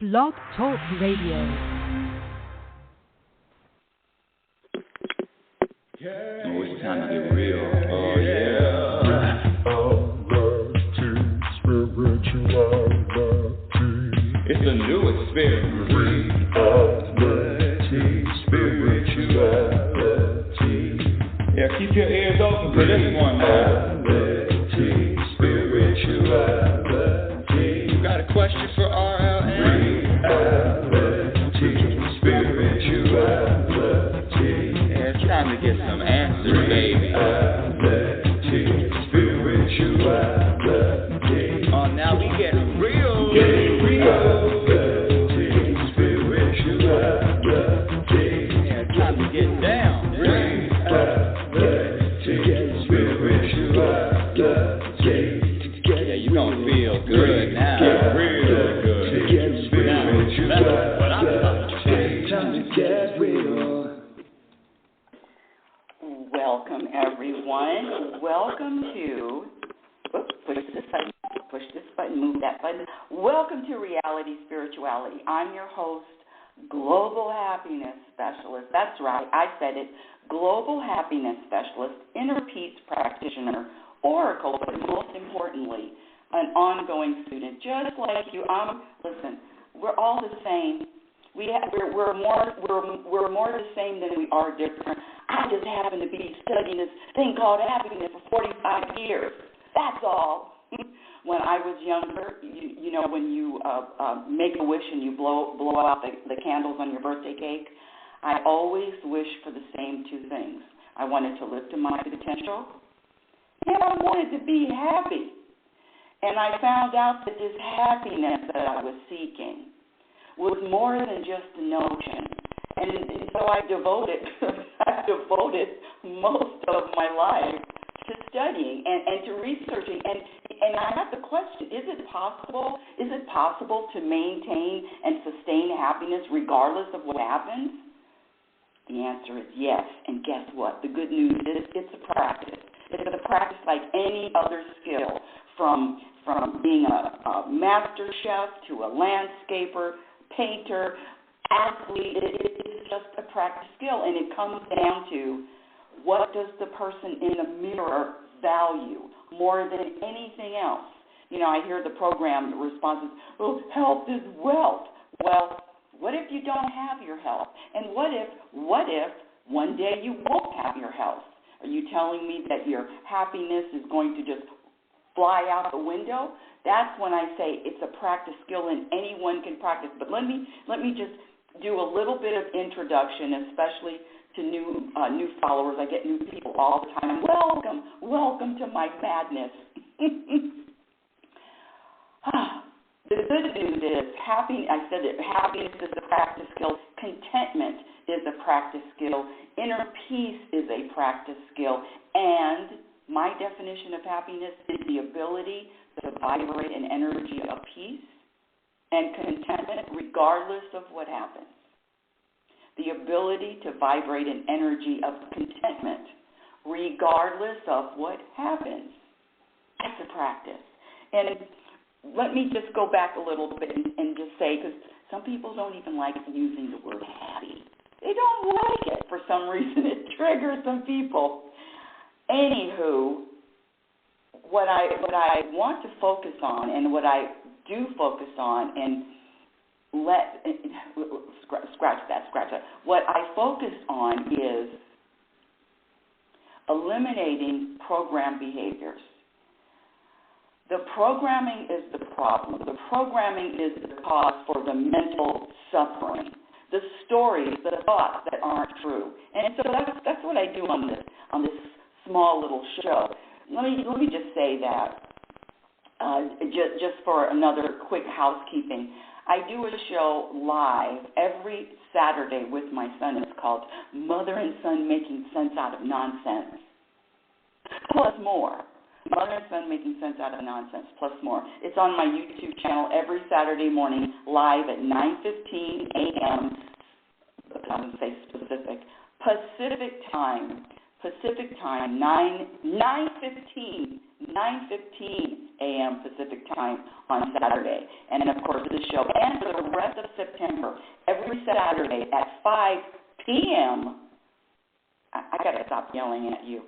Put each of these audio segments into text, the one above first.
Blog Talk Radio. Oh, it's time to get real. Oh, yeah. It's a new experience. Spirituality. Yeah, keep your ears open for this one, man. Spirituality. You got a question for RLN? Spirituality. Yeah, it's time to get some answers, baby. Spirituality. Oh, now we getting real. Getting real. Spirituality. Yeah, it's time to get down. Yeah, you gonna feel good now. Real good. Now, that's what I'm talking about. Time to get real. Welcome, everyone. Welcome to, push this button, move that button. Welcome to Reality Spirituality. I'm your host, Global Happiness Specialist. That's right, I said it. Global Happiness Specialist, Inner Peace Practitioner, Oracle, but most importantly, an ongoing student, just like you. Listen, we're all the same. We're more the same than we are different. I just happen to be studying this thing called happiness for 45 years. That's all. When I was younger, you know, when you make a wish and you blow out the candles on your birthday cake, I always wished for the same two things. I wanted to live to my potential, and I wanted to be happy. And I found out that this happiness that I was seeking was more than just a notion. And so I devoted most of my life to studying and to researching. And I have the question, is it possible to maintain and sustain happiness regardless of what happens? The answer is yes. And guess what? The good news is it's a practice. It's a practice like any other skill, from being a master chef to a landscaper, painter, athlete. It's just a practice skill, and it comes down to what does the person in the mirror value more than anything else. You know, I hear the program responses, well, health is wealth. Well, what if you don't have your health? And what if one day you won't have your health? Are you telling me that your happiness is going to just fly out the window? That's when I say it's a practice skill and anyone can practice. But let me just do a little bit of introduction, especially to new followers. I get new people all the time. Welcome to my madness. The good news is happiness is a practice skill. Contentment is a practice skill. Inner peace is a practice skill. And my definition of happiness is the ability to vibrate an energy of peace and contentment regardless of what happens. The ability to vibrate an energy of contentment regardless of what happens. That's a practice. And let me just go back a little bit and just say, because some people don't even like using the word happy. They don't like it for some reason. It triggers some people. Anywho, what I want to focus on, and what I do focus on, and scratch that. What I focus on is eliminating program behaviors. The programming is the problem. The programming is the cause for the mental suffering, the stories, the thoughts that aren't true. And so that's what I do on this small little show. Let me just say that just for another quick housekeeping. I do a show live every Saturday with my son. It's called Mother and Son Making Sense Out of Nonsense, plus more. Mother and Son Making Sense Out of Nonsense, plus more. It's on my YouTube channel every Saturday morning, live at 9:15 a.m. I would say Pacific time, 9:15 a.m. Pacific time on Saturday. And, of course, this show and for the rest Saturday at 5 p.m. I got to stop yelling at you.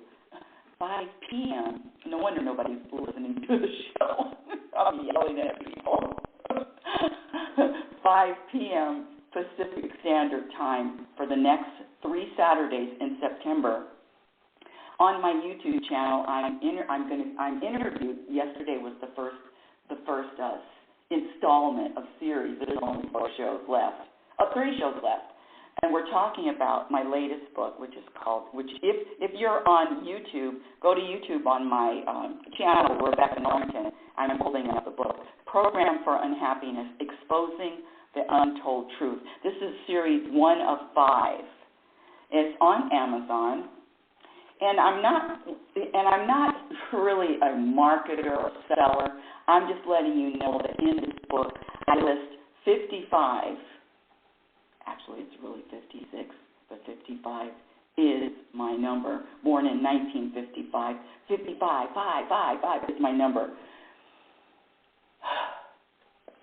5 p.m. No wonder nobody's listening to the show. I'm yelling at people. 5 p.m. Pacific Standard Time for the next 3 Saturdays in September. On my YouTube channel, I'm interviewed. Yesterday was the first installment of series. There's only 4 shows left. 3 shows left. And we're talking about my latest book, which if you're on YouTube, go to YouTube on my channel, Rebecca Norrington. I'm holding up the book, Program for Unhappiness, Exposing the Untold Truth. This is series 1 of 5. It's on Amazon. And I'm not really a marketer or seller. I'm just letting you know that in this book I list 55. Actually, it's really 56, but 55 is my number. Born in 1955, 5 is my number.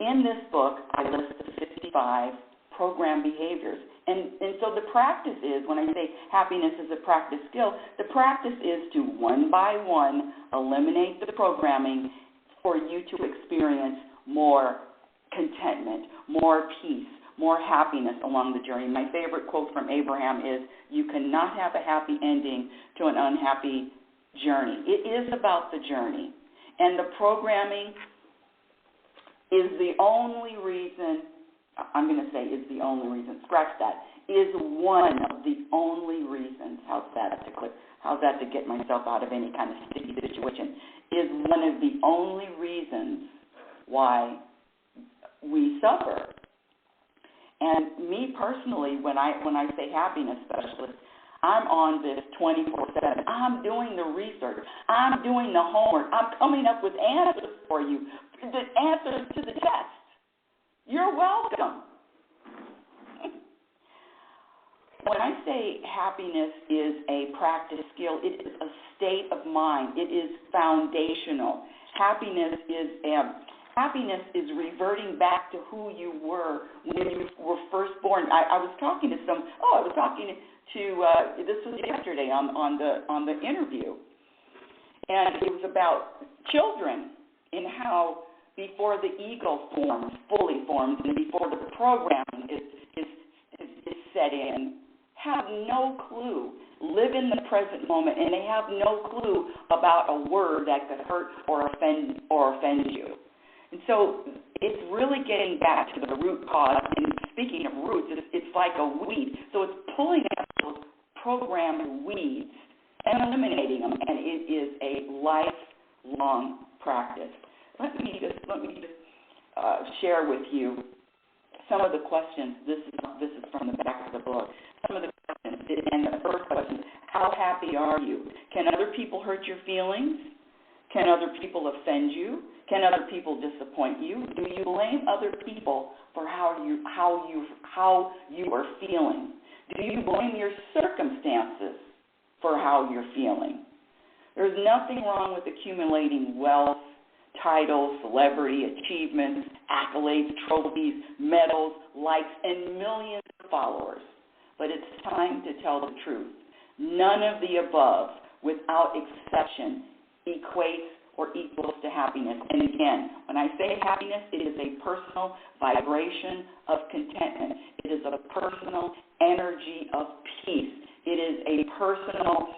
In this book, I list the 55 program behaviors. And so the practice is, when I say happiness is a practice skill, the practice is to one by one eliminate the programming for you to experience more contentment, more peace, more happiness along the journey. My favorite quote from Abraham is, you cannot have a happy ending to an unhappy journey. It is about the journey. And the programming is the only reason, I'm going to say is the only reason, scratch that, is one of the only reasons, how's that to get myself out of any kind of sticky situation, is one of the only reasons why we suffer. And me personally, when I say happiness specialist, I'm on this 24/7. I'm doing the research. I'm doing the homework. I'm coming up with answers for you, the answers to the test. You're welcome. When I say happiness is a practice skill, it is a state of mind. It is foundational. Happiness is reverting back to who you were when you were first born. I was talking to this was yesterday on the interview, and it was about children and how before the ego fully forms, and before the programming is set in, have no clue, live in the present moment, and they have no clue about a word that could hurt or offend you. And so it's really getting back to the root cause. And speaking of roots, it's like a weed. So it's pulling out those programmed weeds and eliminating them. And it is a lifelong practice. Let me just share with you some of the questions. This is from the back of the book. Some of the questions. And the first question is, how happy are you? Can other people hurt your feelings? Can other people offend you? Can other people disappoint you? Do you blame other people for how you are feeling? Do you blame your circumstances for how you're feeling? There's nothing wrong with accumulating wealth, titles, celebrity, achievements, accolades, trophies, medals, likes, and millions of followers. But it's time to tell the truth. None of the above, without exception, equates or equals to happiness. And again, when I say happiness, it is a personal vibration of contentment. It is a personal energy of peace. It is a personal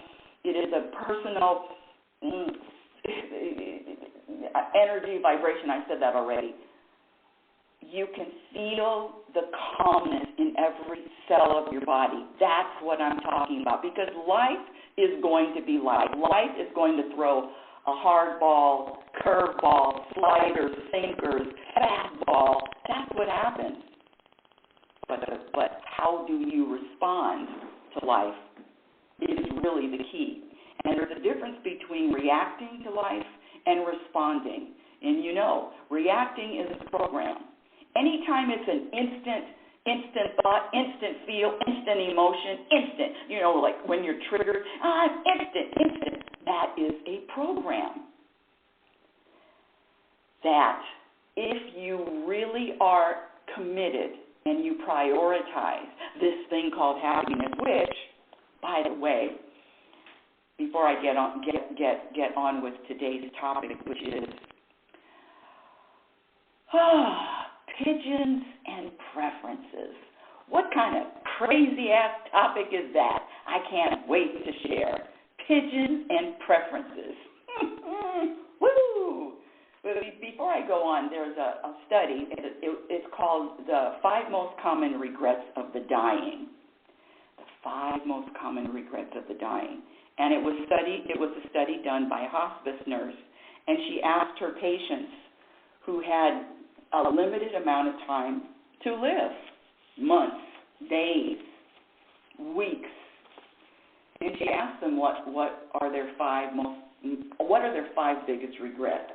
energy vibration. I said that already. You can feel the calmness in every cell of your body. That's what I'm talking about, because life is going to be life. Life is going to throw a hard ball, curve ball, sliders, sinkers, fastball. That's what happens. But how do you respond to life is really the key. And there's a difference between reacting to life and responding. And you know, reacting is a program. Anytime it's an instant thought, instant feel, instant emotion, instant, like when you're triggered, instant. That is a program. That if you really are committed and you prioritize this thing called happiness, which, by the way, before I get on with today's topic, which is pigeons and preferences. What kind of crazy-ass topic is that? I can't wait to share. Pigeons and preferences. Woo! But before I go on, there's a study. It's called The 5 Most Common Regrets of the Dying. The 5 Most Common Regrets of the Dying. And it was a study done by a hospice nurse, and she asked her patients who had a limited amount of time to live, months, days, weeks, and she asked them what are their 5 biggest regrets.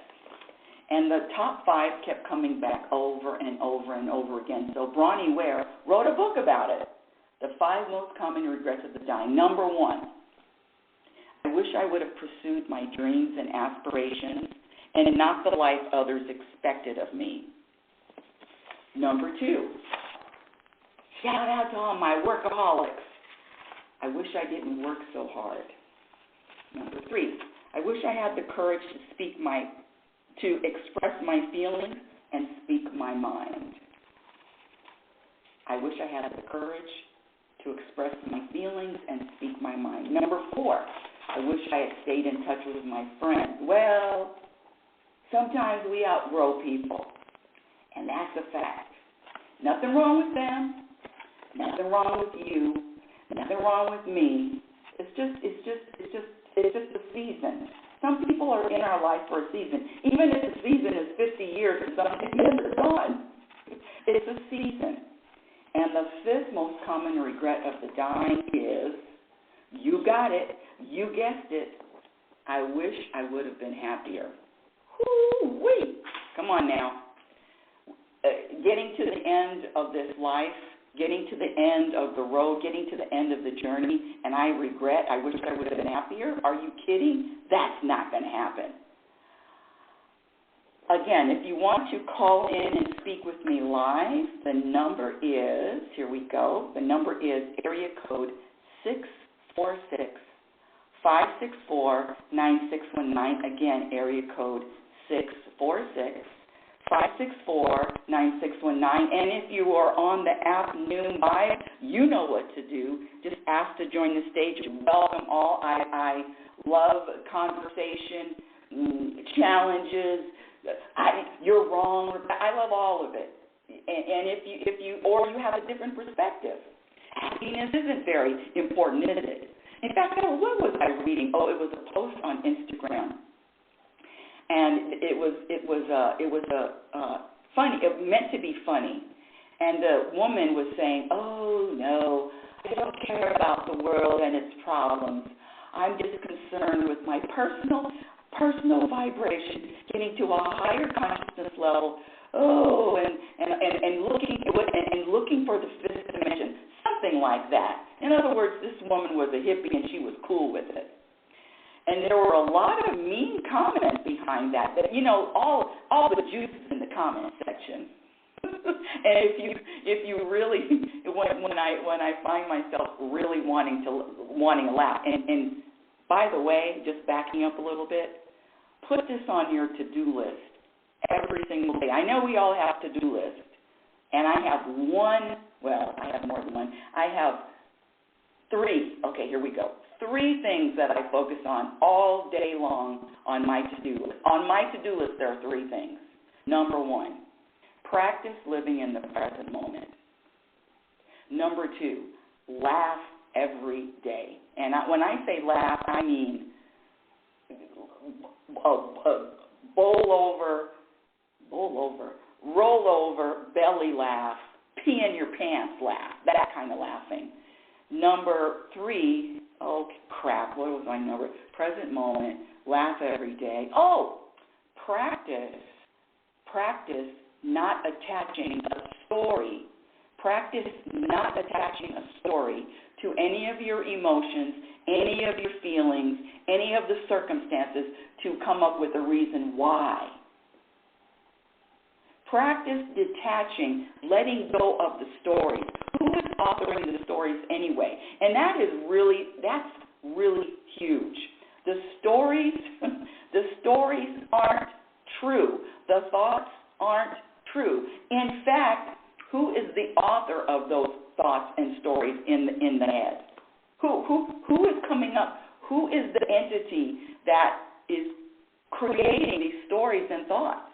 And the top 5 kept coming back over and over and over again. So Bronnie Ware wrote a book about it, The 5 Most Common Regrets of the Dying. Number 1, I wish I would have pursued my dreams and aspirations and not the life others expected of me. Number 2, shout out to all my workaholics. I wish I didn't work so hard. Number 3, I wish I had the courage to express my feelings and speak my mind. I wish I had the courage to express my feelings and speak my mind. Number 4, I wish I had stayed in touch with my friends. Well, sometimes we outgrow people, and that's a fact. Nothing wrong with them, nothing wrong with you, nothing wrong with me. It's just a season. Some people are in our life for a season. Even if the season is 50 years or something, they're gone. It's a season. And the 5th most common regret of the dying is, you got it, you guessed it, I wish I would have been happier. Woo-wee! Come on now. Getting to the end of this life, getting to the end of the road, getting to the end of the journey, and I wish I would have been happier? Are you kidding? That's not going to happen. Again, if you want to call in and speak with me live, the number is, here we go, the number is area code 646-564-9619. Again, area code 646-564-9619. And if you are on the afternoon live, you know what to do. Just ask to join the stage. Welcome all. I love conversation, challenges. You're wrong. I love all of it. And if you have a different perspective, happiness isn't very important, is it? In fact, what was I reading? Oh, it was a post on Instagram. And it was funny. It meant to be funny, and the woman was saying, "Oh no, I don't care about the world and its problems. I'm just concerned with my personal vibration, getting to a higher consciousness level. Oh, and looking for the 5th dimension, something like that. In other words, this woman was a hippie and she was cool with it." And there were a lot of mean comments behind that. All the juice is in the comment section. And if you really, when I find myself really wanting to laugh, and by the way, just backing up a little bit, put this on your to-do list every single day. I know we all have to-do lists, and I have I have more than one. I have 3. Okay, here we go. 3 things that I focus on all day long on my to-do list. On my to-do list, there are 3 things. Number 1, practice living in the present moment. Number 2, laugh every day. And when I say laugh, I mean roll over, belly laugh, pee in your pants laugh, that kind of laughing. Number 3, oh crap, what was my number? Present moment, laugh every day. Oh, practice not attaching a story. Practice not attaching a story to any of your emotions, any of your feelings, any of the circumstances to come up with a reason why. Practice detaching, letting go of the stories. Who is authoring the stories anyway? And that's really huge. The stories aren't true. The thoughts aren't true. In fact, who is the author of those thoughts and stories in the head? Who is coming up? Who is the entity that is creating these stories and thoughts?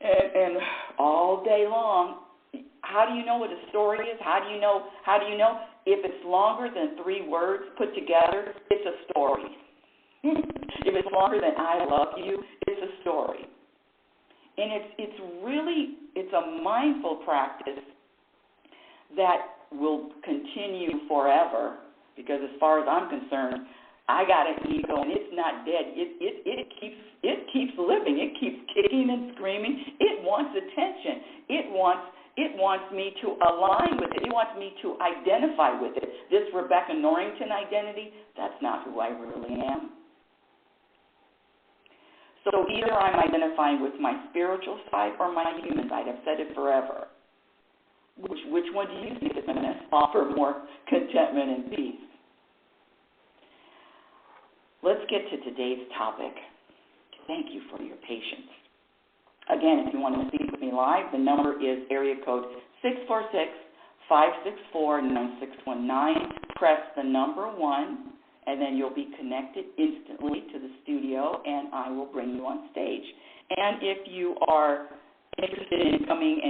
And all day long, how do you know what a story is? How do you know if it's longer than 3 words put together? It's a story. If it's longer than I love you, it's a story. And it's a mindful practice that will continue forever, because as far as I'm concerned, I got an ego and it's not dead. It keeps living. It keeps kicking and screaming. It wants attention. It wants me to align with it. It wants me to identify with it. This Rebecca Norrington identity, that's not who I really am. So either I'm identifying with my spiritual side or my human side. I've said it forever. Which one do you think is going to offer more contentment and peace? Let's get to today's topic. Thank you for your patience. Again, if you want to speak with me live, the number is area code 646-564-9619. Press the number 1, and then you'll be connected instantly to the studio, and I will bring you on stage. And if you are interested in coming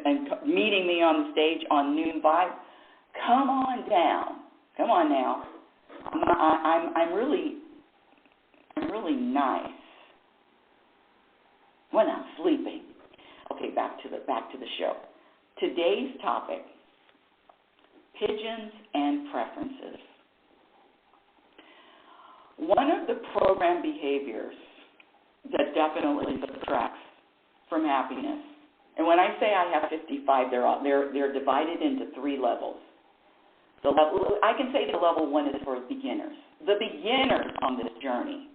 and meeting me on the stage on Noon Vibe, come on down. Come on now. I'm really nice when I'm sleeping. Okay, back to the show. Today's topic: pigeons and preferences. One of the program behaviors that definitely subtracts from happiness, and when I say I have 55, they're divided into 3 levels. I can say the level 1 is for beginners. The beginners on this journey,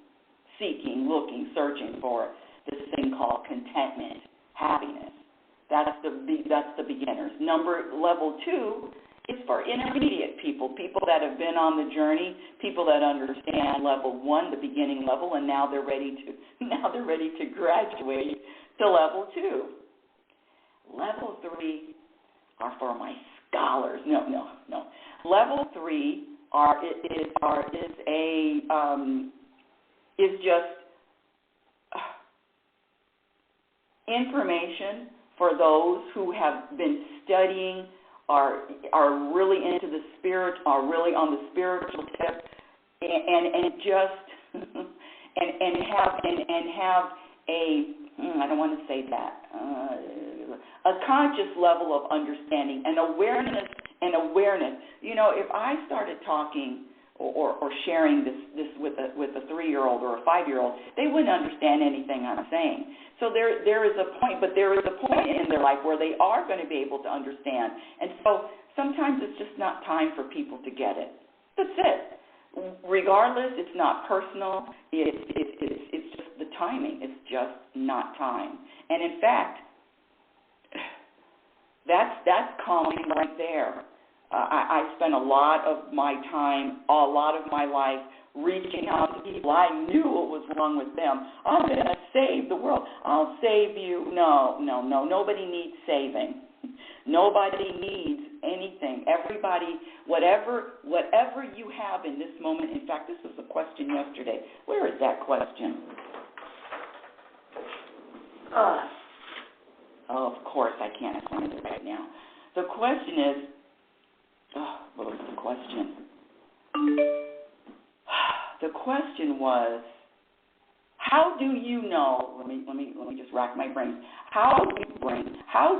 seeking, looking, searching for this thing called contentment, happiness. That's the beginners. Level 2 is for intermediate people that have been on the journey, people that understand level 1, the beginning level, and now they're ready to graduate to level 2. Level 3 are for my scholars. No. Level 3 is just information for those who have been studying, are really into the spirit, are really on the spiritual tip, and just and have a I don't want to say that a conscious level of understanding and awareness. You know, if I started talking or sharing this with a 3-year-old or a 5-year-old, they wouldn't understand anything I'm saying. So there is a point in their life where they are going to be able to understand. And so sometimes it's just not time for people to get it. That's it. Regardless, it's not personal. It's just the timing. It's just not time. And in fact, that's calming right there. I spent a lot of my time, a lot of my life reaching out to people. I knew what was wrong with them. I'm going to save the world. I'll save you. No. Nobody needs saving. Nobody needs anything. Everybody, whatever you have in this moment. In fact, this was a question yesterday. Where is that question? Of course, I can't find it right now. The question is, what was the question? The question was, how do you know? Let me just rack my brain. How do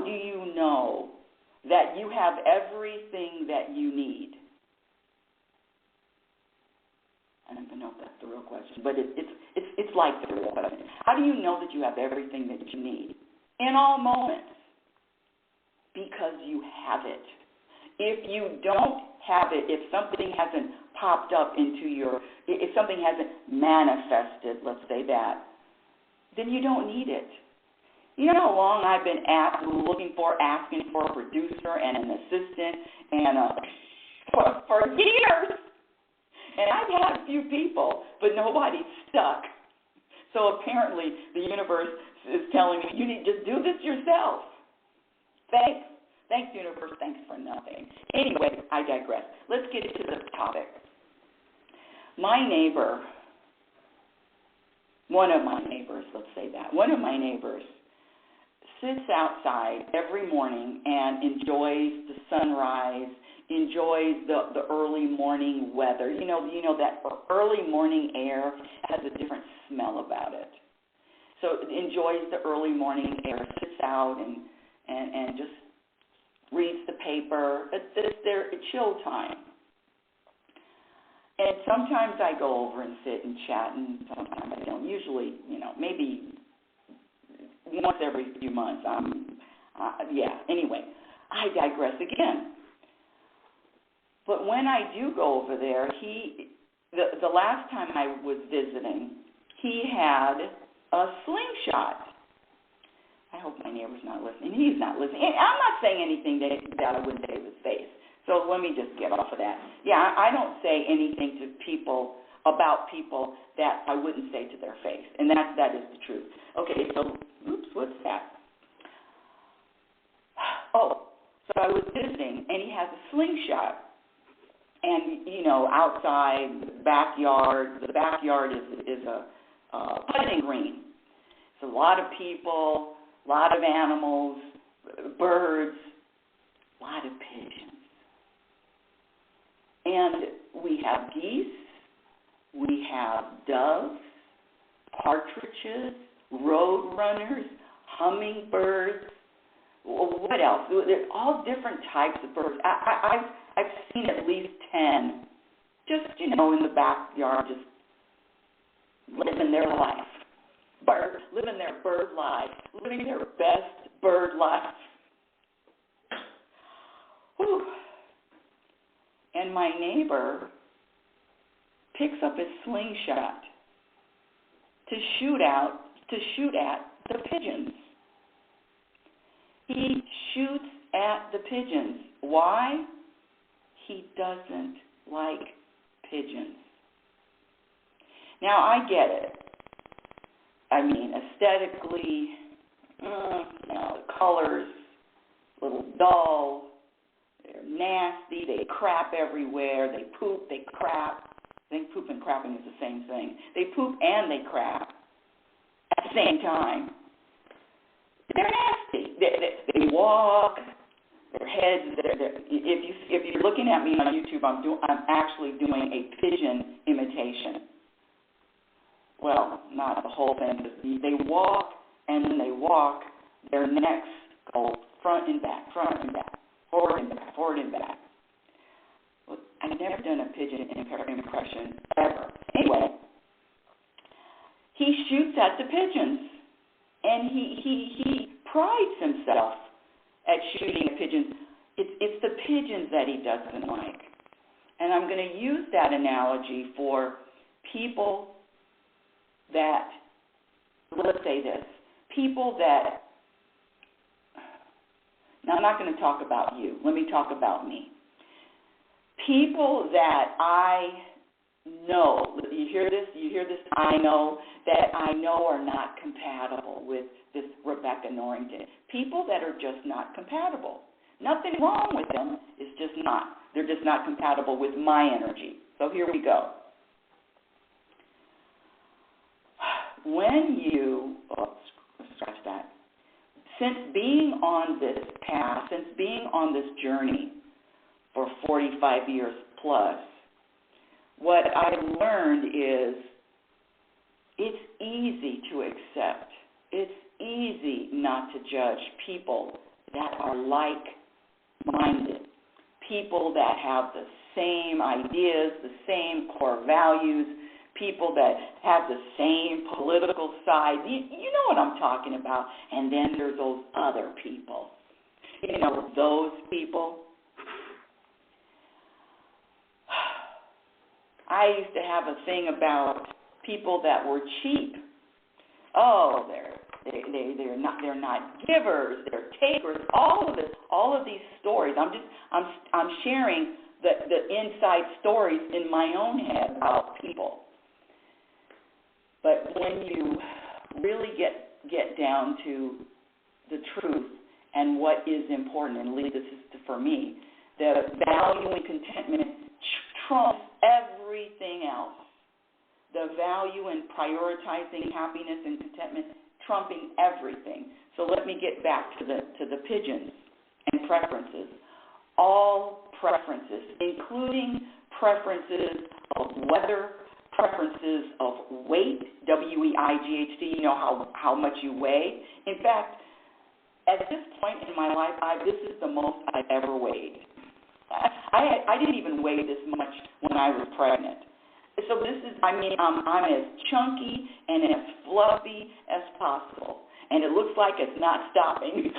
you know that you have everything that you need? I don't even know if that's the real question, but it's like the real question. How do you know that you have everything that you need in all moments? Because you have it. If you don't have it, if something hasn't popped up if something hasn't manifested, let's say that, then you don't need it. You know how long I've been asking for a producer and an assistant and for years. And I've had a few people, but nobody's stuck. So apparently the universe is telling me, you need to just do this yourself. Thanks, universe. Thanks for nothing. Anyway, I digress. Let's get to the topic. My neighbor, one of my neighbors sits outside every morning and enjoys the sunrise, enjoys the early morning weather. You know that early morning air has a different smell about it. So enjoys the early morning air, sits out and just reads the paper. It's their chill time. And sometimes I go over and sit and chat, and sometimes I don't. Usually, maybe once every few months. Anyway, I digress again. But when I do go over there, the last time I was visiting, he had a slingshot. I hope my neighbor's not listening. He's not listening. And I'm not saying anything that I wouldn't say to his face. So let me just get off of that. Yeah, I don't say anything to people about people that I wouldn't say to their face. And that is the truth. Okay, so, what's that? Oh, so I was visiting, and he has a slingshot. And, outside, backyard, the backyard is a putting green. It's a lot of people, a lot of animals, birds, a lot of pigeons. And we have geese, we have doves, partridges, roadrunners, hummingbirds. What else? There's all different types of birds. I've seen at least 10, just, in the backyard, just living their life. Birds, living their bird life, living their best bird life. Whew. And my neighbor picks up his slingshot to shoot at the pigeons. He shoots at the pigeons. Why? He doesn't like pigeons. Now, I get it. I mean, aesthetically, the colors, a little dull. They're nasty. They crap everywhere. They poop. They crap. I think poop and crapping is the same thing. They poop and they crap at the same time. They're nasty. They walk. Their heads. If you're looking at me on YouTube, I'm actually doing a pigeon imitation. Well, not the whole thing. They walk, and when they walk, their necks go front and back, forward and back. Well, I've never done a pigeon impression ever. Anyway, he shoots at the pigeons, and he prides himself at shooting at pigeons. It's the pigeons that he doesn't like. And I'm going to use that analogy for people that, let's say this, people that, now I'm not going to talk about you. Let me talk about me. People that I know, you hear this, I know are not compatible with this Rebecca Norrington. People that are just not compatible. Nothing wrong with them, it's just not. They're just not compatible with my energy. So here we go. When you, scratch that, since being on this path, since being on this journey for 45 years plus, what I've learned is it's easy to accept. It's easy not to judge people that are like-minded, people that have the same ideas, the same core values, people that have the same political side. You know what I'm talking about. And then there's those other people. Those people. I used to have a thing about people that were cheap. Oh, They're not givers. They're takers. All of these stories. I'm sharing the inside stories in my own head about people. But when you really get down to the truth and what is important, and Lee, this is for me, the value and contentment trumps everything else. The value in prioritizing happiness and contentment trumping everything. So let me get back to the pigeons and preferences. All preferences, including preferences of weather, preferences of weight, W-E-I-G-H-T, you know how much you weigh. In fact, at this point in my life, this is the most I've ever weighed. I didn't even weigh this much when I was pregnant. So this is, I'm as chunky and as fluffy as possible. And it looks like it's not stopping.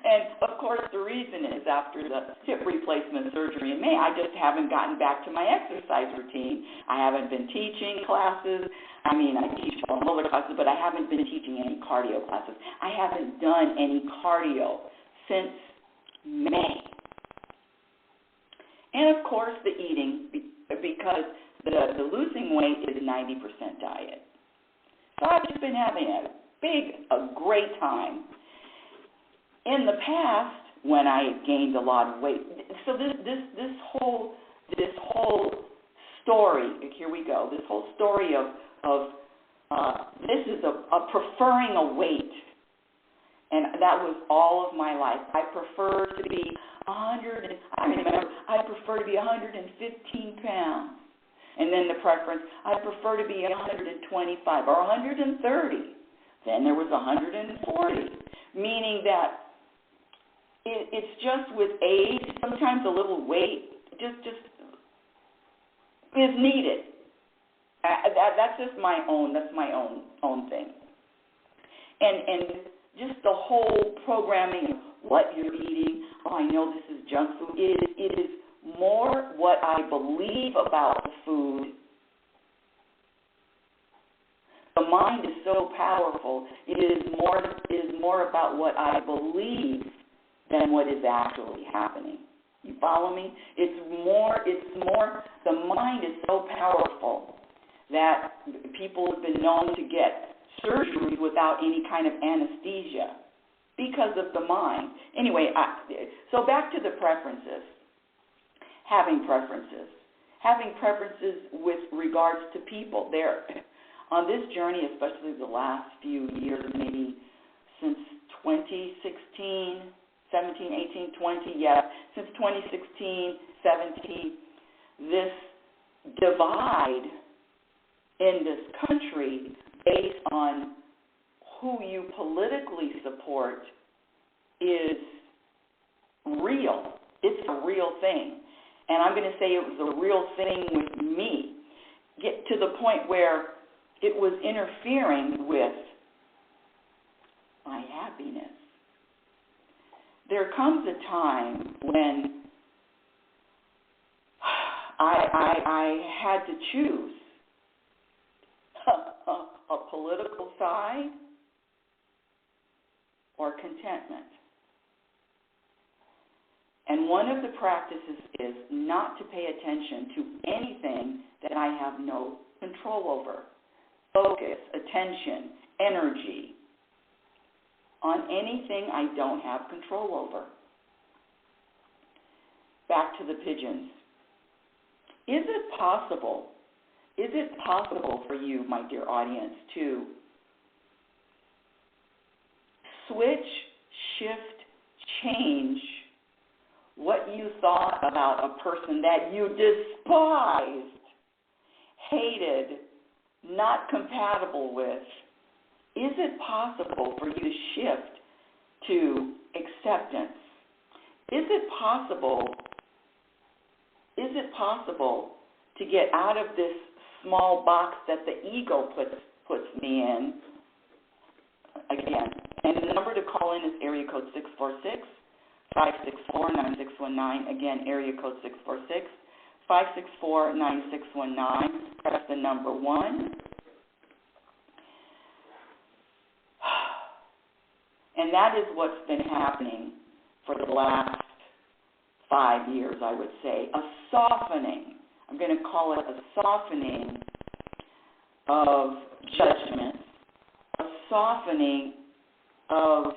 And, of course, the reason is after the hip replacement surgery in May, I just haven't gotten back to my exercise routine. I haven't been teaching classes. I teach all other classes, but I haven't been teaching any cardio classes. I haven't done any cardio since May. And, of course, the eating, because the losing weight is 90% diet. So I've just been having a great time. In the past, when I gained a lot of weight, so this whole story, here we go, this whole story of this is a preferring a weight, and that was all of my life. I prefer to be 115 pounds, and then the preference, I prefer to be 125 or 130. Then there was 140, meaning that it's just with age, sometimes a little weight just is needed. That's just my own thing. And just the whole programming of what you're eating, I know this is junk food. It is more what I believe about the food. The mind is so powerful. It is more about what I believe than what is actually happening. You follow me? It's more, the mind is so powerful that people have been known to get surgeries without any kind of anesthesia because of the mind. Anyway, so back to the preferences. Having preferences with regards to people. They're on this journey, especially the last few years, maybe since 2016, 17, 18, 20, since 2016, 17, this divide in this country based on who you politically support is real. It's a real thing. And I'm going to say it was a real thing with me. Get to the point where it was interfering with my happiness. There comes a time when I had to choose a political side or contentment. And one of the practices is not to pay attention to anything that I have no control over. Focus, attention, energy on anything I don't have control over. Back to the pigeons. Is it possible for you, my dear audience, to switch, shift, change what you thought about a person that you despised, hated, not compatible with? Is it possible for you to shift to acceptance? Is it possible to get out of this small box that the ego puts me in? Again, and the number to call in is area code 646-564-9619. Again, area code 646-564-9619. Press the number 1 And that is what's been happening for the last 5 years, I would say. A softening. I'm going to call it a softening of judgment, a softening of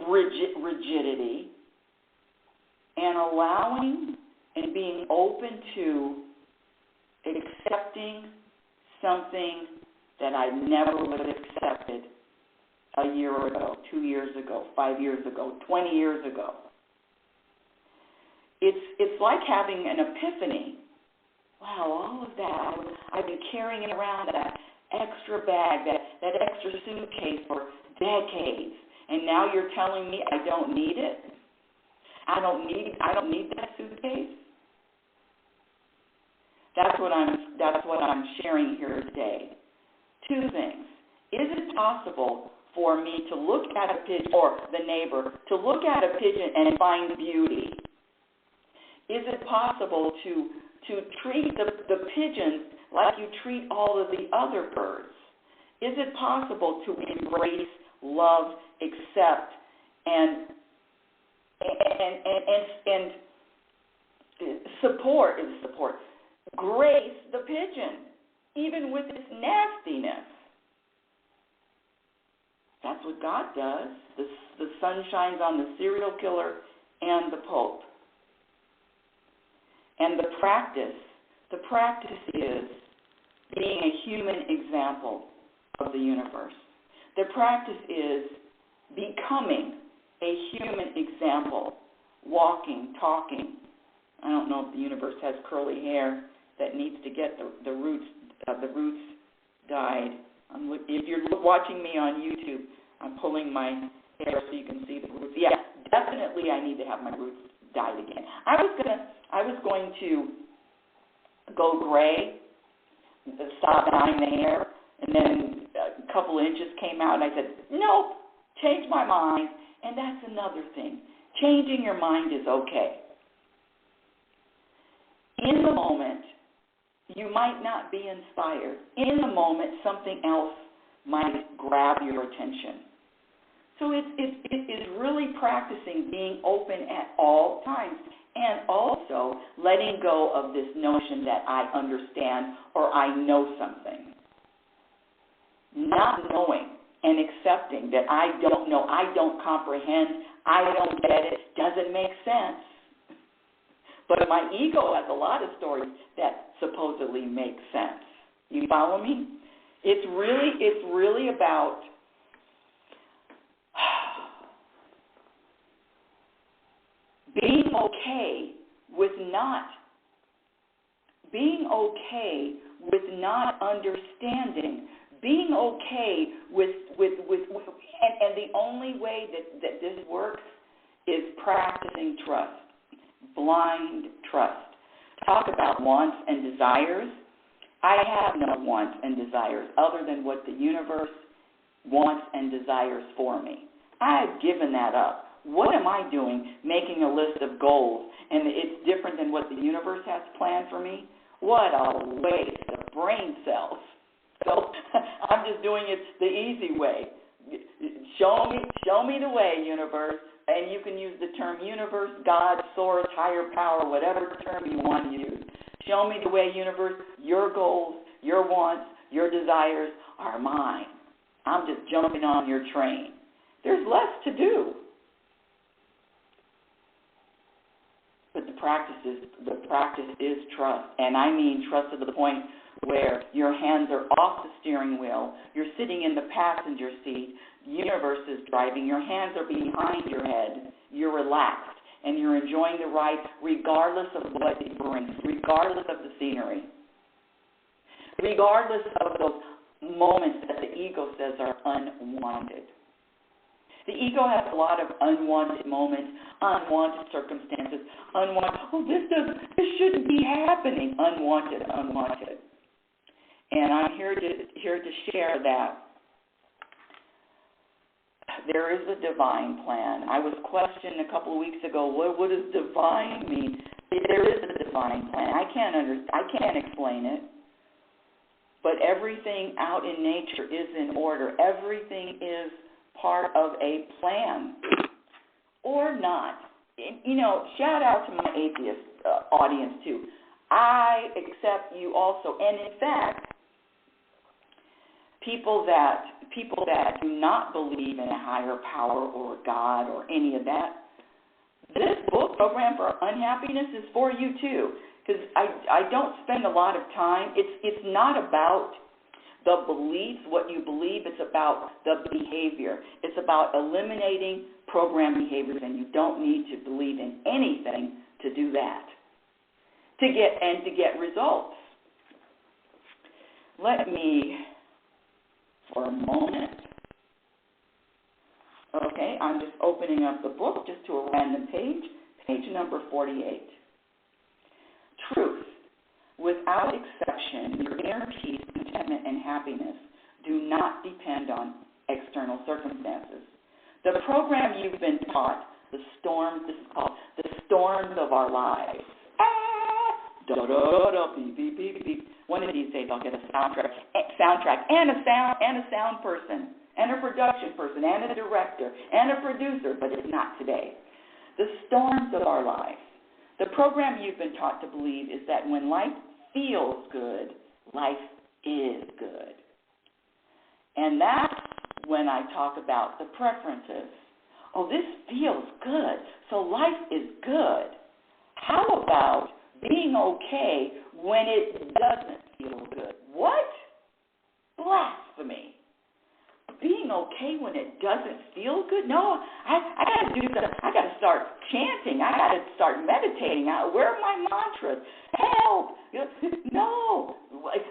rigidity, and allowing and being open to accepting something that I never would have accepted a year ago, 2 years ago, 5 years ago, 20 years ago. It's like having an epiphany. Wow, all of that, I've been carrying around that extra bag, that extra suitcase for decades, and now you're telling me I don't need it? I don't need that suitcase? That's what I'm sharing here today. 2 things. Is it possible for me to look at a pigeon, or the neighbor, to look at a pigeon and find beauty? Is it possible to treat the pigeons like you treat all of the other birds? Is it possible to embrace, love, accept, and support, grace the pigeon, even with its nastiness? That's what God does. The sun shines on the serial killer and the Pope. And the practice is being a human example of the universe. The practice is becoming a human example, walking, talking. I don't know if the universe has curly hair that needs to get the roots dyed. If you're watching me on YouTube, I'm pulling my hair so you can see the roots. Yeah, definitely I need to have my roots dyed again. I was going to go gray, stop dyeing the hair, and then a couple inches came out, and I said, nope, change my mind. And that's another thing. Changing your mind is okay. In the moment, you might not be inspired. In the moment, something else might grab your attention. So it is really practicing being open at all times, and also letting go of this notion that I understand or I know something. Not knowing and accepting that I don't know, I don't comprehend, I don't get it, doesn't make sense. But my ego has a lot of stories that supposedly make sense. You follow me? It's really about being okay with not understanding, being okay with and the only way that this works is practicing trust, blind trust. Talk about wants and desires. I have no wants and desires other than what the universe wants and desires for me. I've given that up. What am I doing making a list of goals and it's different than what the universe has planned for me? What a waste of brain cells. So I'm just doing it the easy way. Show me the way, universe. And you can use the term universe, God, source, higher power, whatever term you want to use. Show me the way, universe. Your goals, your wants, your desires are mine. I'm just jumping on your train. There's less to do. But the practice is trust. And I mean trust to the point where your hands are off the steering wheel, you're sitting in the passenger seat, universe is driving, your hands are behind your head, you're relaxed, and you're enjoying the ride regardless of what it brings, regardless of the scenery, regardless of those moments that the ego says are unwanted. The ego has a lot of unwanted moments, unwanted circumstances, this shouldn't be happening, unwanted. And I'm here to share that there is a divine plan. I was questioned a couple of weeks ago, what does divine mean? There is a divine plan. I can't explain it. But everything out in nature is in order. Everything is part of a plan or not. You know, shout out to my atheist audience too. I accept you also, and in fact, people that do not believe in a higher power or God or any of that, this book, Program for Unhappiness, is for you too. Because I don't spend a lot of time. It's not about the beliefs, what you believe. It's about the behavior. It's about eliminating program behaviors, and you don't need to believe in anything to do that. To get results. Let me, for a moment. Okay, I'm just opening up the book just to a random page number 48. Truth. Without exception, your inner peace, contentment, and happiness do not depend on external circumstances. The program you've been taught, this is called the storms of our lives. Beep, beep, beep, beep. One of these days I'll get a soundtrack and a sound person, and a production person, and a director, and a producer, but it's not today. The storms of our lives. The program you've been taught to believe is that when life feels good, life is good. And that's when I talk about the preferences. Oh, this feels good, so life is good. How about being okay when it doesn't feel good? What? Blasphemy. Being okay when it doesn't feel good? No, I got to do something. I got to start chanting. I got to start meditating. Where are my mantras? Help! No,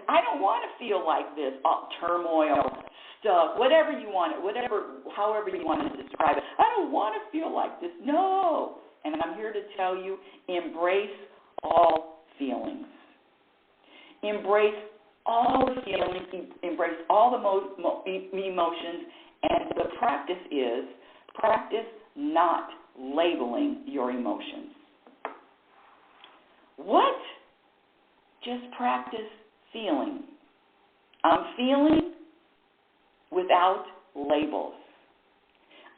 I don't want to feel like this. Turmoil, stuff, whatever you want it, however you want to describe it. I don't want to feel like this. No. And I'm here to tell you, embrace all feelings. Embrace all the feelings, embrace all the emotions, and the practice is practice not labeling your emotions. What? Just practice feeling. I'm feeling without labels.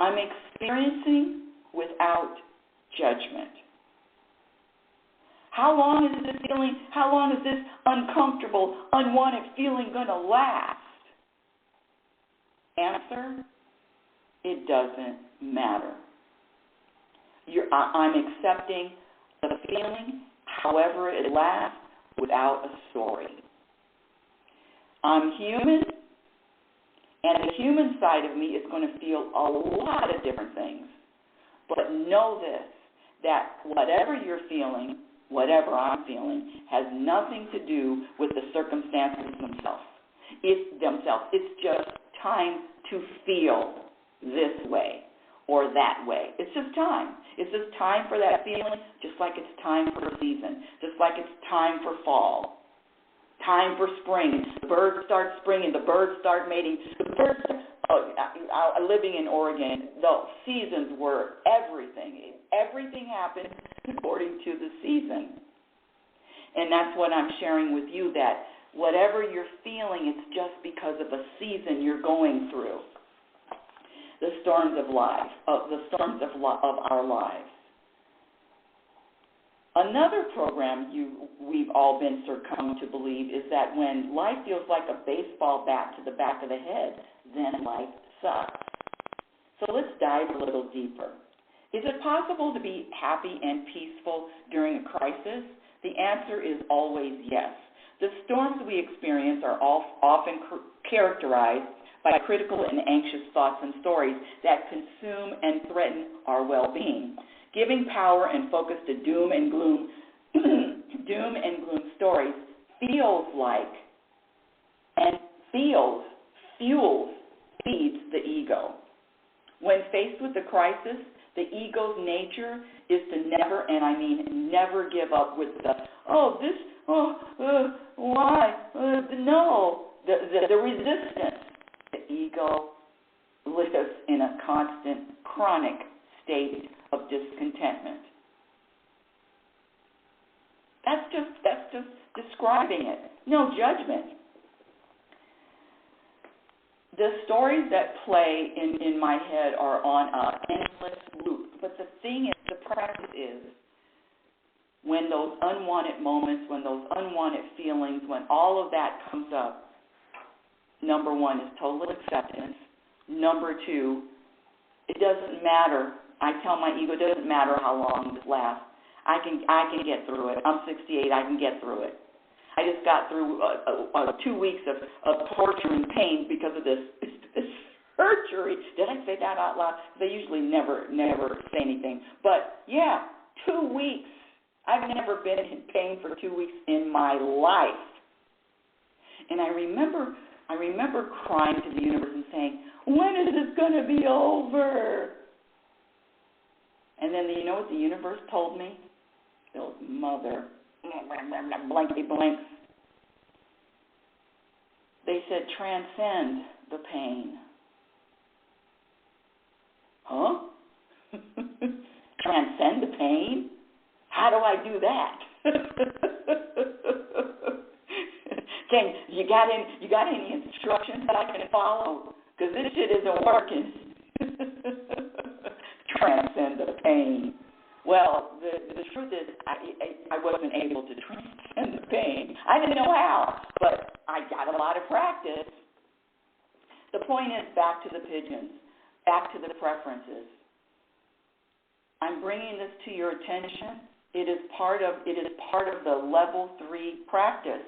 I'm experiencing without judgment. How long is this feeling, how long is this uncomfortable, unwanted feeling going to last? Answer, it doesn't matter. I'm accepting the feeling, however it lasts, without a story. I'm human, and the human side of me is going to feel a lot of different things. But know this, that whatever you're feeling, whatever I'm feeling, has nothing to do with the circumstances themselves. It's just time to feel this way or that way. It's just time. It's just time for that feeling, just like it's time for a season, just like it's time for fall, time for spring. The birds start springing, the birds start mating. Living in Oregon, the seasons were everything. Everything happened according to the season. And that's what I'm sharing with you, that whatever you're feeling, it's just because of a season you're going through. The storms of life, of our lives. Another program we've all been succumbed to believe is that when life feels like a baseball bat to the back of the head, then life sucks. So let's dive a little deeper. Is it possible to be happy and peaceful during a crisis? The answer is always yes. The storms we experience are often characterized by critical and anxious thoughts and stories that consume and threaten our well-being. Giving power and focus to doom and gloom stories feels feeds the ego. When faced with a crisis, the ego's nature is to never give up with why? No. The resistance. The ego lives in a constant, chronic state of discontentment. That's just describing it. No judgment. The stories that play in my head are on an endless loop. But the thing is, the practice is, when those unwanted moments, when those unwanted feelings, when all of that comes up, number one is total acceptance. Number two, it doesn't matter. I tell my ego, it doesn't matter how long this lasts. I can get through it. I'm 68. I can get through it. I just got through 2 weeks of torture and pain because of this surgery. Did I say that out loud? They usually never say anything. But, yeah, 2 weeks. I've never been in pain for 2 weeks in my life. And I remember crying to the universe and saying, when is this going to be over? And then you know what the universe told me? Those mother blankety blanks. They said, transcend the pain. Huh? Transcend the pain? How do I do that? You got any instructions that I can follow? Because this shit isn't working. Transcend the pain. Well, the truth is, I wasn't able to transcend the pain. I didn't know how, but I got a lot of practice. The point is, back to the pigeons, back to the preferences. I'm bringing this to your attention. It is part of the level 3 practice.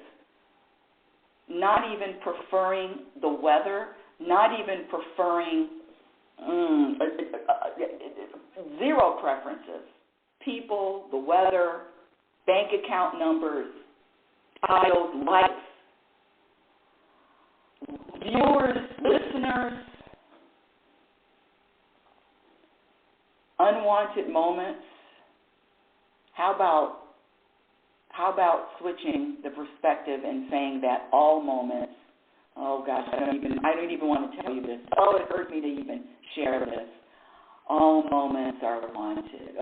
Not even preferring the weather, not even preferring zero preferences. People, the weather, bank account numbers, titles, likes, viewers, listeners, unwanted moments. How about switching the perspective and saying that all moments, oh gosh, I don't even want to tell you this. Oh, it hurt me to even share this. All moments are wanted.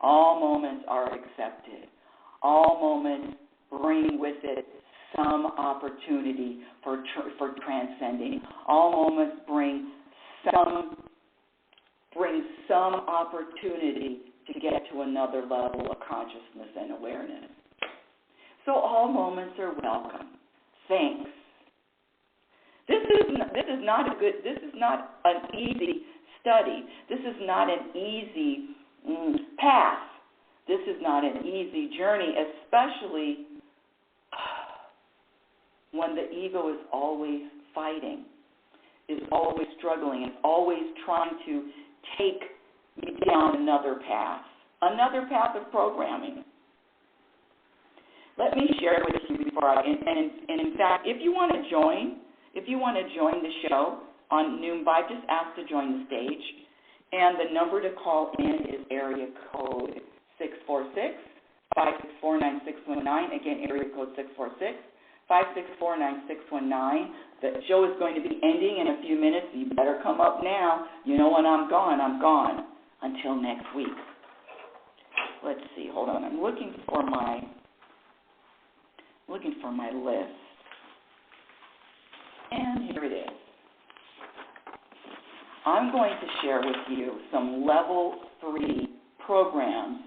All moments are accepted. All moments bring with it some opportunity for transcending. All moments bring some opportunity to get to another level of consciousness and awareness. So all moments are welcome. Thanks. This is not an easy study. This is not an easy path. This is not an easy journey, especially when the ego is always fighting, is always struggling, is always trying to take me down another path of programming. Let me share with you before and in fact, if you want to join the show on Noonby, just ask to join the stage. And the number to call in is area code 646-564-9619. Again, area code 646-564-9619. The show is going to be ending in a few minutes. You better come up now. You know when I'm gone, I'm gone. Until next week. Let's see. Hold on. I'm looking for my list. And here it is. I'm going to share with you some level 3 programs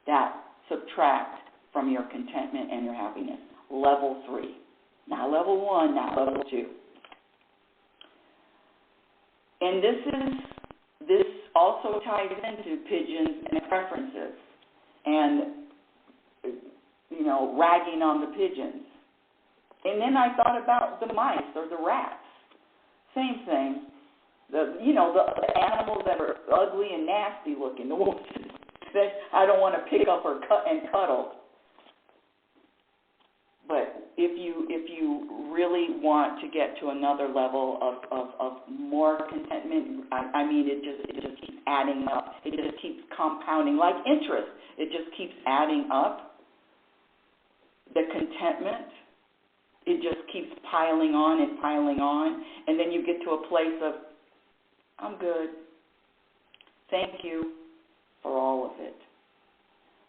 that subtract from your contentment and your happiness. Level 3. Not level 1, not level 2. And this also ties into Pigeons and Preferences and, ragging on the pigeons. And then I thought about the mice or the rats. Same thing. The animals that are ugly and nasty looking, the ones that I don't want to pick up or cut and cuddle. But if you really want to get to another level of more contentment, it just keeps adding up. It just keeps compounding like interest. It just keeps adding up. The contentment, it just keeps piling on, and then you get to a place of, I'm good. Thank you for all of it,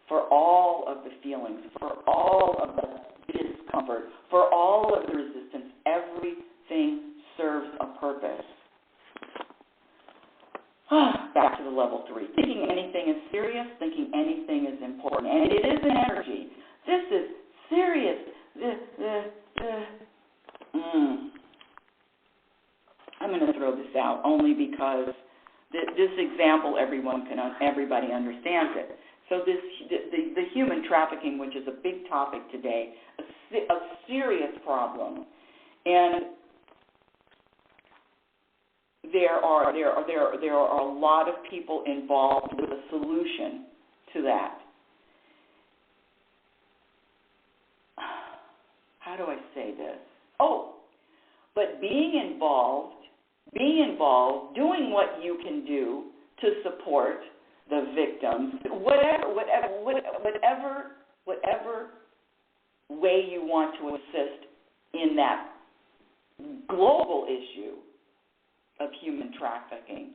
for all of the feelings, for all of the discomfort, for all of the resistance, every everything serves a purpose. Back to the level 3. Thinking anything is serious, thinking anything is important. And it is an energy. This is serious. I'm going to throw this out only because this example, everybody understands it. So the human trafficking, which is a big topic today, a serious problem, and there are a lot of people involved with a solution to that. How do I say this? But being involved, doing what you can do to support the victims, whatever way you want to assist in that global issue of human trafficking,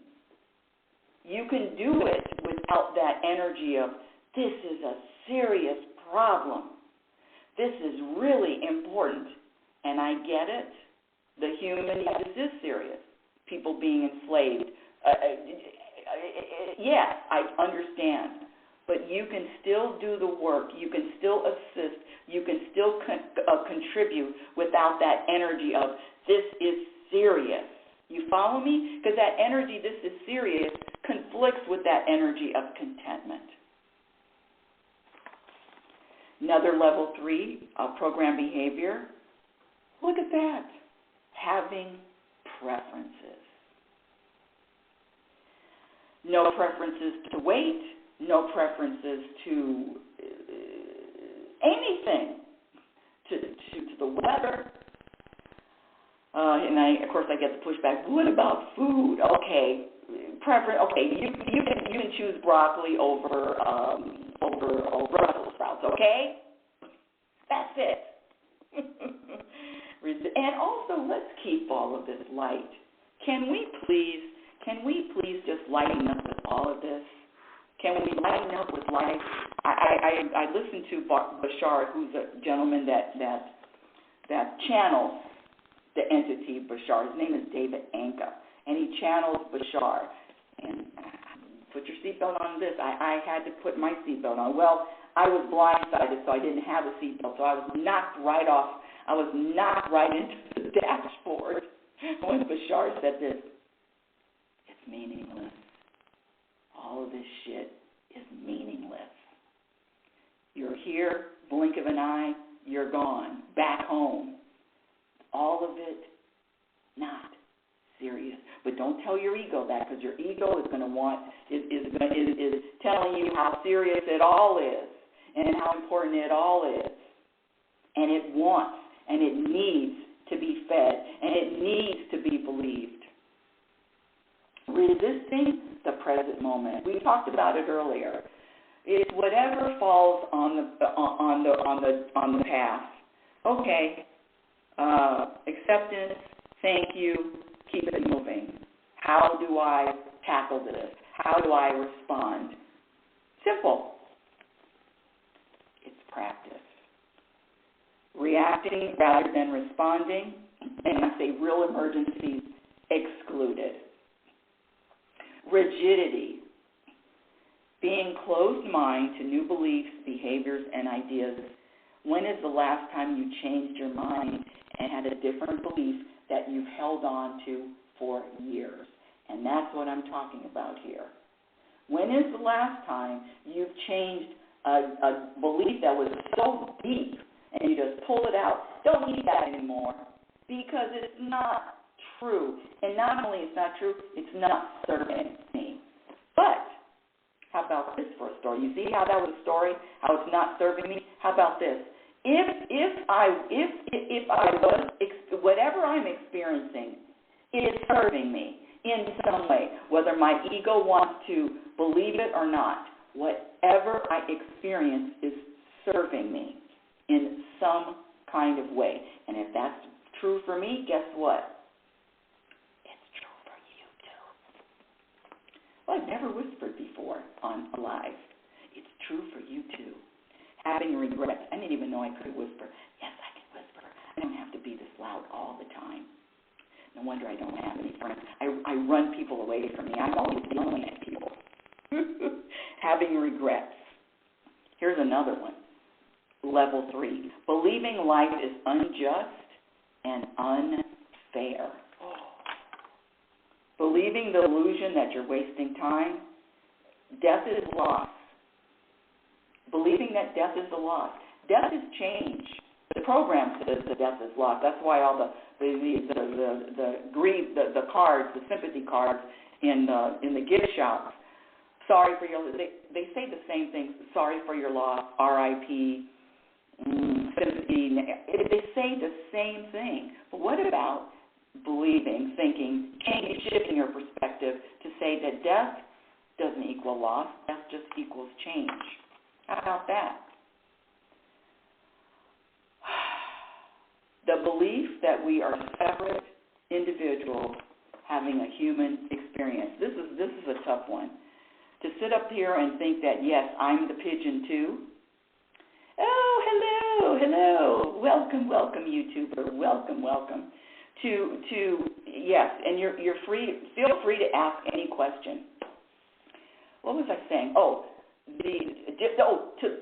you can do it without that energy of, this is a serious problem. This is really important. And I get it. The human, this is serious. People being enslaved. Yes, I understand. But you can still do the work. You can still assist. You can still contribute without that energy of, this is serious. You follow me? Because that energy, this is serious, conflicts with that energy of contentment. Another level 3, program behavior. Look at that. Having preferences. No preferences to weight, no preferences to anything, to the weather. And of course I get the pushback. What about food? Okay, preference. Okay, you can choose broccoli over Brussels sprouts. Okay, that's it. And also, let's keep all of this light. Can we please just lighten up with all of this? Can we lighten up with life? I listened to Bashar, who's a gentleman that channels the entity Bashar. His name is David Anka, and he channels Bashar. And put your seatbelt on this. I had to put my seatbelt on. Well, I was blindsided, so I didn't have a seatbelt, so I was knocked right off. I was knocked right into the dashboard when Bashar said this. It's meaningless. All of this shit is meaningless. You're here, blink of an eye, you're gone, back home. All of it, not serious. But don't tell your ego that, because your ego is going to is telling you how serious it all is and how important it all is. And it wants and it needs to be fed and it needs to be believed. Resisting the present moment. We talked about it earlier. It's whatever falls on the path. Okay. Acceptance, thank you, keep it moving. How do I tackle this? How do I respond? Simple. It's practice. Reacting rather than responding, and I say real emergencies excluded. Rigidity. Being closed mind to new beliefs, behaviors, and ideas. When is the last time you changed your mind and had a different belief that you've held on to for years? And that's what I'm talking about here. When is the last time you've changed a belief that was so deep and you just pull it out? Don't need that anymore because it's not true. And not only it's not true, it's not serving me. But how about this for a story? You see how that was a story? How it's not serving me? How about this? If I was whatever I'm experiencing is serving me in some way, whether my ego wants to believe it or not, whatever I experience is serving me in some kind of way. And if that's true for me, guess what? It's true for you too. Well, I've never whispered before on Alive. It's true for you too. Having regrets. I didn't even know I could whisper. Yes, I can whisper. I don't have to be this loud all the time. No wonder I don't have any friends. I run people away from me. I'm always yelling at people. Having regrets. Here's another one. Level 3. Believing life is unjust and unfair. Believing the illusion that you're wasting time. Death is loss. Believing that death is a loss. Death is change. The program says that death is loss. That's why all the cards, the sympathy cards in the gift shops. Sorry for your. They say the same thing. Sorry for your loss. R.I.P. Sympathy. They say the same thing. But what about believing, thinking, shifting your perspective to say that death doesn't equal loss. Death just equals change. How about that? The belief that we are separate individuals having a human experience. This is a tough one. To sit up here and think that, yes, I'm the pigeon too. Oh, hello. Welcome, YouTuber. Welcome. To yes, and you're free. Feel free to ask any question. What was I saying?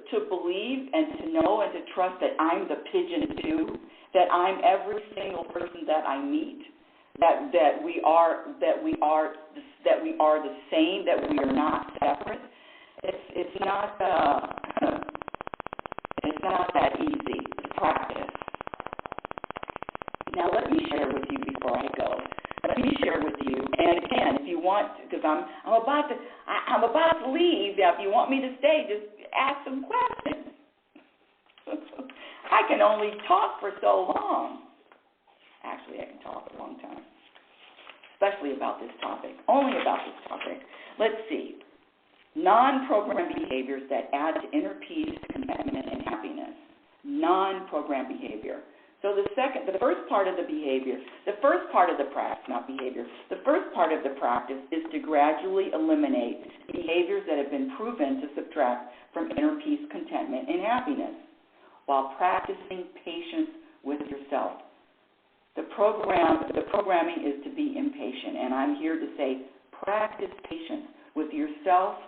To believe and to know and to trust that I'm the pigeon too. That I'm every single person that I meet. That we are the same. That we are not separate. It's not that easy to practice. Now, let me share with you before I go. Let me share with you, and again, if you want, because I'm about to leave. If you want me to stay, just ask some questions. I can only talk for so long. Actually, I can talk a long time, especially about this topic. Only about this topic. Let's see. Non-program behaviors that add to inner peace, contentment, and happiness. Non-program behavior. So the first part of the practice is to gradually eliminate behaviors that have been proven to subtract from inner peace, contentment, and happiness, while practicing patience with yourself. The programming is to be impatient, and I'm here to say practice patience with yourself,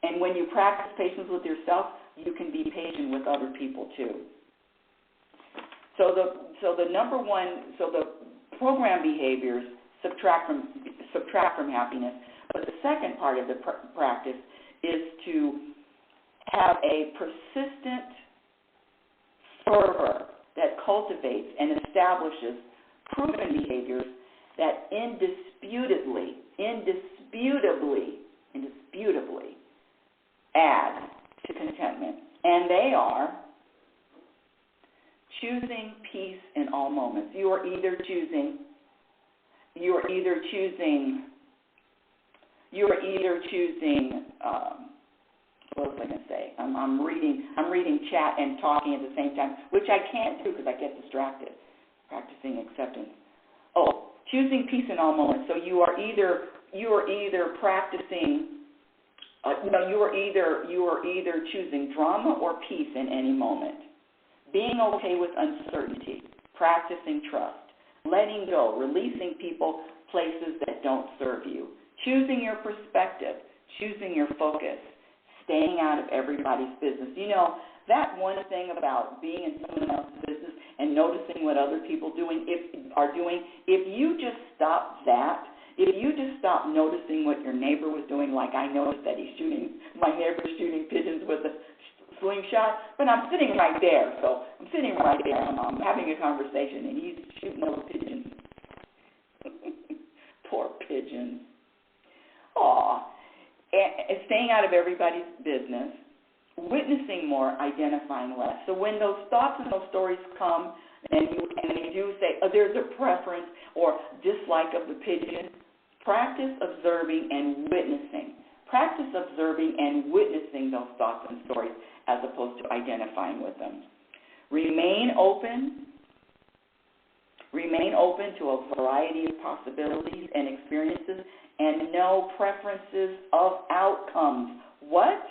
and when you practice patience with yourself, you can be patient with other people too. So the program behaviors subtract from happiness, but the second part of the practice is to have a persistent fervor that cultivates and establishes proven behaviors that indisputably add to contentment, and they are choosing peace in all moments. You are either choosing. What was I going to say? I'm reading chat and talking at the same time, which I can't do because I get distracted. Practicing acceptance. Choosing peace in all moments. So you are either practicing. You are either choosing drama or peace in any moment. Being okay with uncertainty, practicing trust, letting go, releasing people, places that don't serve you, choosing your perspective, choosing your focus, staying out of everybody's business. You know, that one thing about being in someone else's business and noticing what other people are doing, if you just stop that, if you just stop noticing what your neighbor was doing, like I noticed that my neighbor's shooting pigeons with a slingshot, but I'm sitting right there. So I'm sitting right there. I'm having a conversation, and he's shooting those pigeons. Poor pigeons. And staying out of everybody's business, witnessing more, identifying less. So when those thoughts and those stories come, and you do say, there's a preference or dislike of the pigeon, practice observing and witnessing. Practice observing and witnessing those thoughts and stories as opposed to identifying with them. Remain open to a variety of possibilities and experiences, and no preferences of outcomes. What?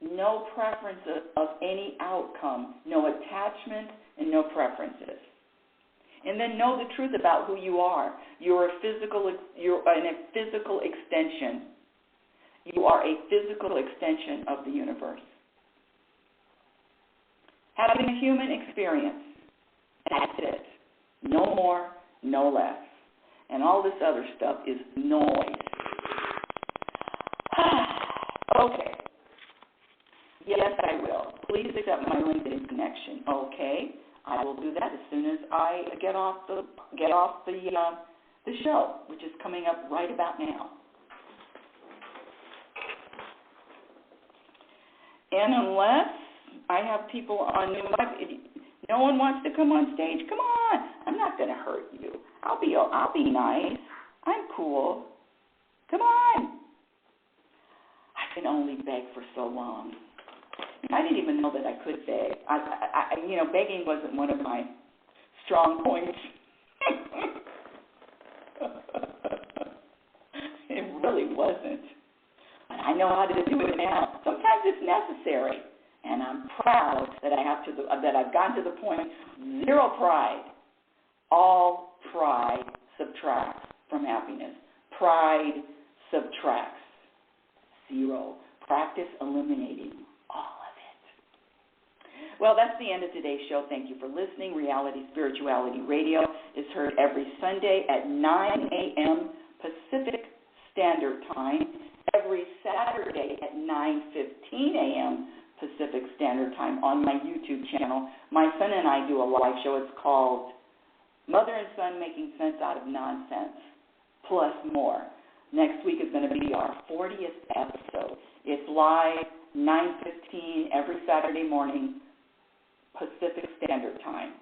No preferences of any outcome. No attachment and no preferences. And then know the truth about who you are. You're a physical extension. You are a physical extension of the universe. Having a human experience, that's it. No more, no less. And all this other stuff is noise. Okay. Yes, I will. Please accept my LinkedIn connection. Okay. I will do that as soon as I get off the show, which is coming up right about now. And unless I have people on no one wants to come on stage, come on. I'm not going to hurt you. I'll be nice. I'm cool. Come on. I can only beg for so long. I didn't even know that I could beg. Begging wasn't one of my strong points. It really wasn't. But I know how to do it now. Sometimes it's necessary, and I'm proud that I've gotten to the point. Zero pride. All pride subtracts from happiness. Pride subtracts. Zero. Practice eliminating all of it. Well, that's the end of today's show. Thank you for listening. Reality Spirituality Radio is heard every Sunday at 9 a.m. Pacific Standard Time, every Saturday at 9:15 a.m. Pacific Standard Time on my YouTube channel. My son and I do a live show. It's called Mother and Son Making Sense Out of Nonsense, plus more. Next week is going to be our 40th episode. It's live, 9:15 every Saturday morning, Pacific Standard Time.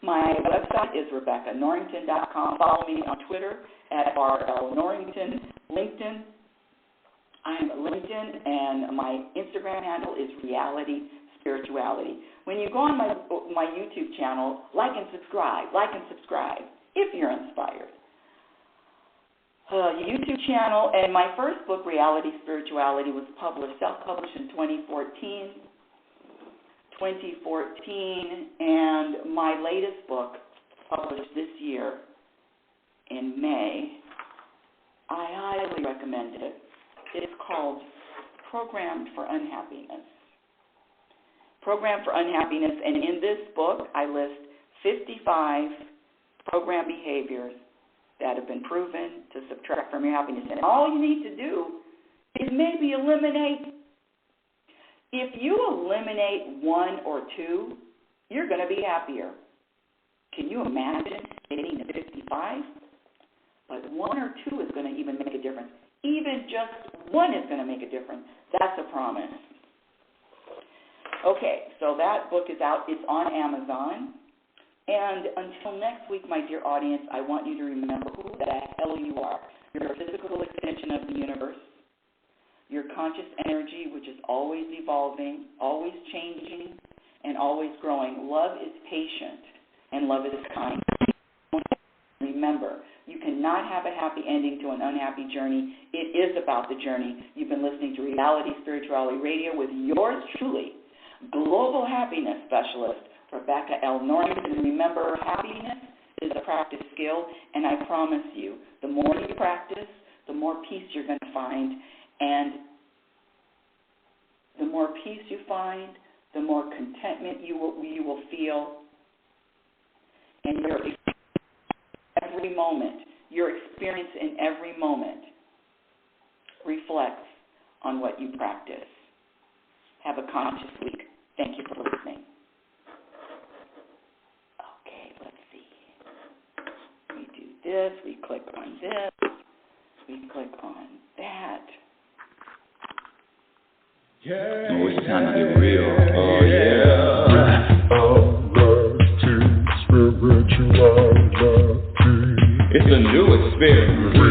My website is RebeccaNorrington.com. Follow me on Twitter at RLNorrington. LinkedIn, I'm LinkedIn, and my Instagram handle is Reality Spirituality. When you go on my YouTube channel, like and subscribe if you're inspired. YouTube channel, and my first book, Reality Spirituality, was self-published in 2014, and my latest book, published this year in May, I highly recommend it. It's called Programmed for Unhappiness. Programmed for Unhappiness, and in this book, I list 55 program behaviors that have been proven to subtract from your happiness. And all you need to do is maybe eliminate. If you eliminate one or two, you're going to be happier. Can you imagine getting to 55? But one or two is going to even make a difference. Even just one is going to make a difference. That's a promise. Okay, so that book is out. It's on Amazon. And until next week, my dear audience, I want you to remember who the hell you are. You're a physical extension of the universe. Your conscious energy, which is always evolving, always changing, and always growing. Love is patient, and love is kind. Remember, you cannot have a happy ending to an unhappy journey. It is about the journey. You've been listening to Reality Spirituality Radio with yours truly, Global Happiness Specialist, Rebecca L. Norrington. And remember, happiness is a practice skill, and I promise you, the more you practice, the more peace you're going to find, and the more peace you find, the more contentment you will feel, and your experience in every moment reflects on what you practice. Have a conscious week. Thank you for listening. Okay, let's see. We do this, we click on this, we click on that. Yeah. Oh, it's time to get real. Oh, yeah. It's a new experience.